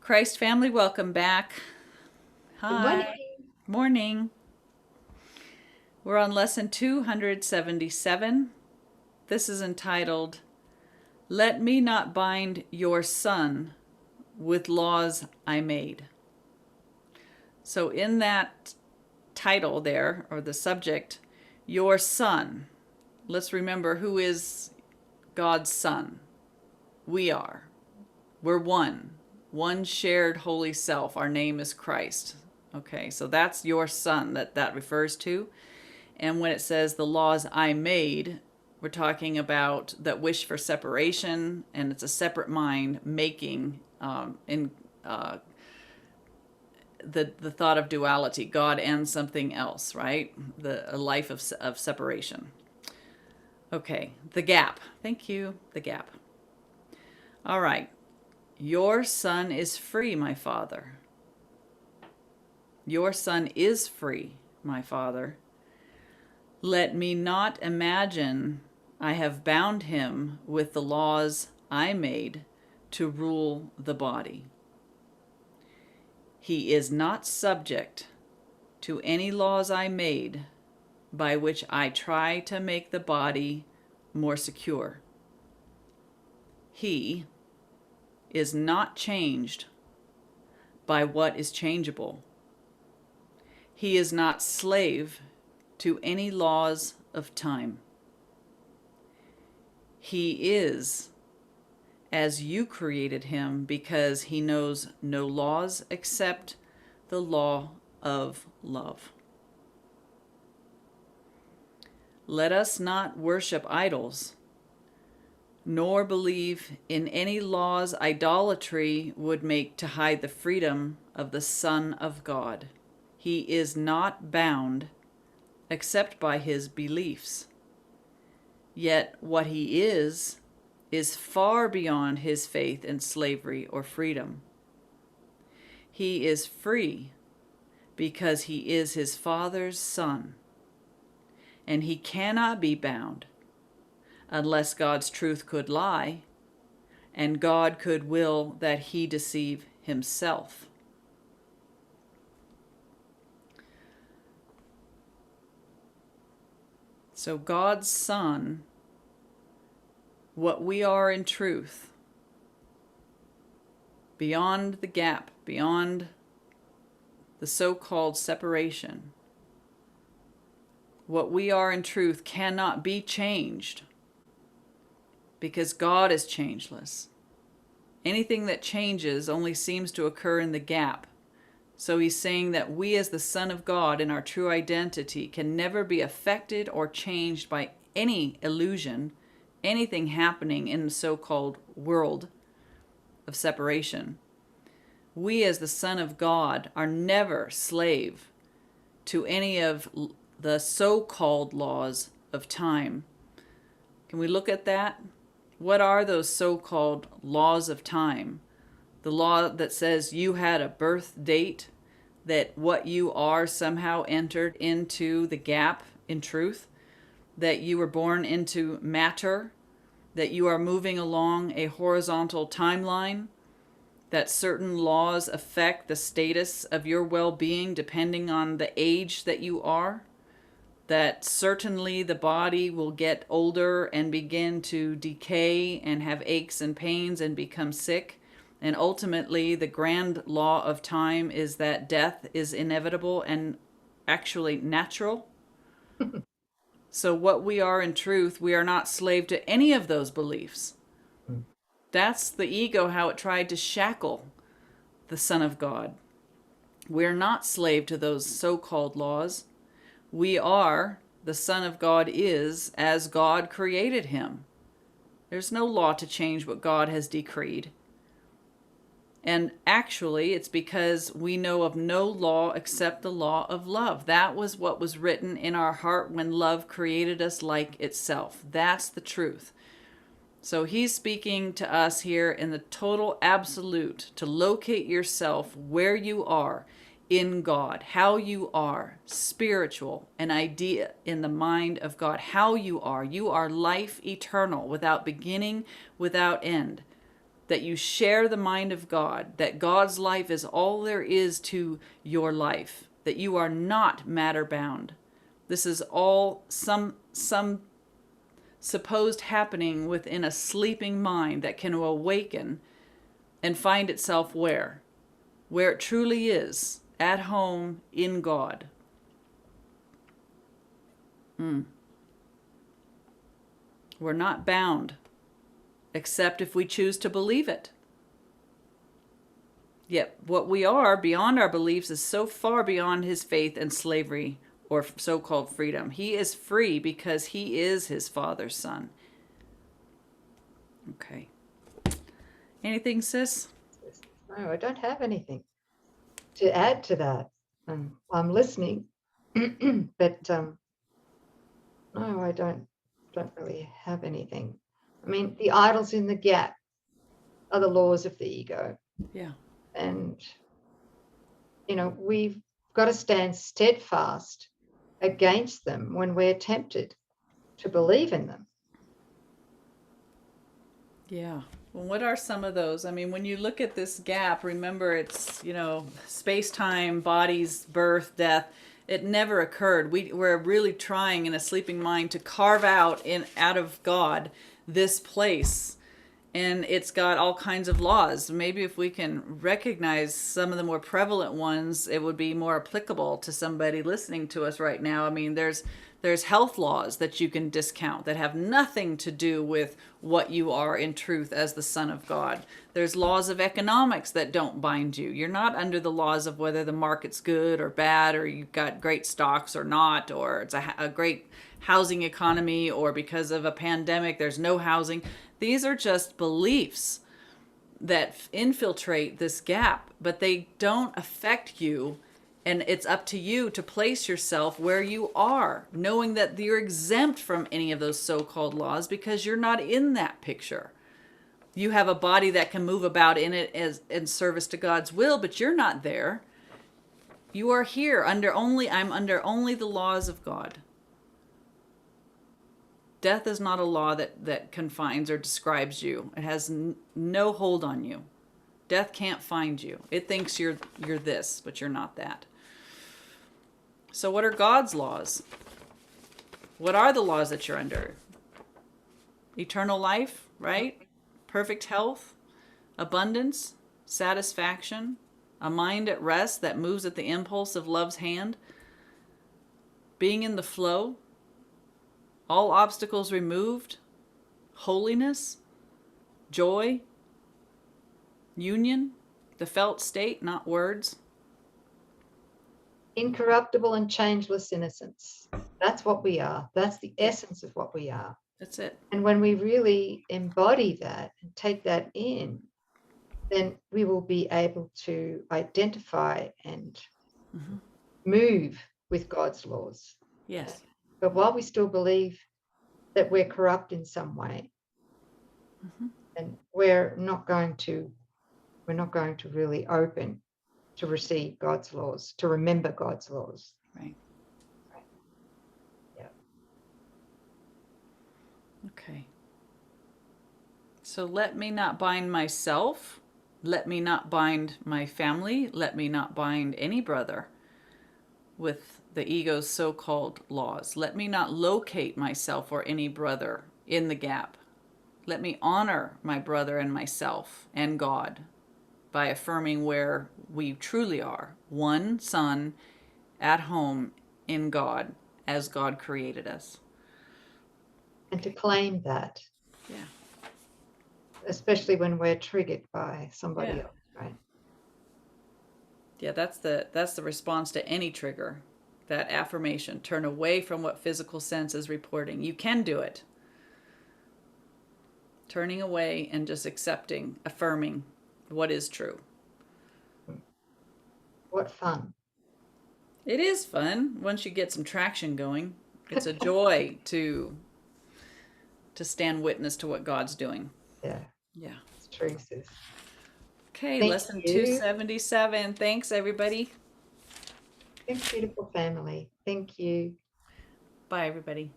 Christ family, welcome back. Good morning. Hi. Morning. We're on lesson 277. This is entitled, Let Me Not Bind Your Son with Laws I Made. So in that title there, or the subject, your son, let's remember who is God's son. We are. We're one shared holy self. Our name is Christ. Okay, so that's your son that refers to. And when it says the laws I made, we're talking about that wish for separation, and it's a separate mind making in the thought of duality, God and something else, right? A life of separation. Okay, the gap. Thank you, the gap. All right. Your son is free, my father. Your son is free, my father. Let me not imagine I have bound him with the laws I made to rule the body. He is not subject to any laws I made by which I try to make the body more secure. He is not changed by what is changeable. He is not slave to any laws of time. He is as you created him because he knows no laws except the law of love. Let us not worship idols, nor believe in any laws idolatry would make to hide the freedom of the Son of God. He is not bound except by his beliefs. Yet what he is far beyond his faith in slavery or freedom. He is free because he is his Father's son, and he cannot be bound unless God's truth could lie, and God could will that he deceive himself. So God's Son, what we are in truth, beyond the gap, beyond the so-called separation, what we are in truth cannot be changed because God is changeless. Anything that changes only seems to occur in the gap. So he's saying that we as the Son of God in our true identity can never be affected or changed by any illusion, anything happening in the so-called world of separation. We as the Son of God are never slave to any of the so-called laws of time. Can we look at that? What are those so-called laws of time? The law that says you had a birth date, that what you are somehow entered into the gap in truth, that you were born into matter, that you are moving along a horizontal timeline, that certain laws affect the status of your well-being depending on the age that you are, that certainly the body will get older and begin to decay and have aches and pains and become sick. And ultimately, the grand law of time is that death is inevitable and actually natural. So what we are in truth, we are not slave to any of those beliefs. That's the ego, how it tried to shackle the Son of God. We're not slave to those so-called laws. We are, the Son of God is, as God created him. There's no law to change what God has decreed. And actually, it's because we know of no law except the law of love. That was what was written in our heart when love created us like itself. That's the truth. So he's speaking to us here in the total absolute, to locate yourself where you are in God, how you are spiritual, an idea in the mind of God, how you are. You are life eternal, without beginning, without end. that you share the mind of God, that God's life is all there is to your life, that you are not matter bound. This is all some supposed happening within a sleeping mind that can awaken and find itself where it truly is, at home in God. We're not bound, except if we choose to believe it. Yet what we are beyond our beliefs is so far beyond his faith and slavery or so-called freedom. He is free because he is his Father's son. Okay. Anything, sis? No, I don't have anything to add to that. I'm listening, but no, I don't really have anything. I mean, the idols in the gap are the laws of the ego. Yeah. And, we've got to stand steadfast against them when we're tempted to believe in them. Yeah. Well, what are some of those? I mean, when you look at this gap, remember it's, space-time, bodies, birth, death. It never occurred. We're really trying in a sleeping mind to carve out of God this place. And it's got all kinds of laws. Maybe if we can recognize some of the more prevalent ones, it would be more applicable to somebody listening to us right now. I mean, there's health laws that you can discount that have nothing to do with what you are in truth as the Son of God. There's laws of economics that don't bind you. You're not under the laws of whether the market's good or bad, or you've got great stocks or not, or it's a great housing economy, or because of a pandemic there's no housing. These are just beliefs that infiltrate this gap, but they don't affect you. And it's up to you to place yourself where you are, knowing that you're exempt from any of those so-called laws because you're not in that picture. You have a body that can move about in it as in service to God's will, but you're not there. You are here I'm under only the laws of God. Death is not a law that confines or describes you. It has no hold on you. Death can't find you. It thinks you're this, but you're not that. So what are God's laws? What are the laws that you're under? Eternal life, right? Perfect health, abundance, satisfaction, a mind at rest that moves at the impulse of love's hand, being in the flow, all obstacles removed, holiness, joy, union, the felt state, not words. Incorruptible and changeless innocence. That's what we are. That's the essence of what we are. That's it. And when we really embody that and take that in, then we will be able to identify and move with God's laws. Yes. But while we still believe that we're corrupt in some way, and we're not going to really open to receive God's laws, to remember God's laws. Right. Yeah. Okay. So let me not bind myself. Let me not bind my family. Let me not bind any brother with the ego's so-called laws. Let me not locate myself or any brother in the gap. Let me honor my brother and myself and God by affirming where we truly are, one son at home in God as God created us. And to claim that. Yeah. Especially when we're triggered by somebody else, right? Yeah, that's the response to any trigger. That affirmation. Turn away from what physical sense is reporting. You can do it. Turning away and just accepting, affirming what is true. What fun. It is fun once you get some traction going. It's a joy to stand witness to what God's doing. Yeah. Yeah. It's true, sis. Okay, Thank lesson you. 277. Thanks, everybody. Thanks, beautiful family. Thank you. Bye, everybody.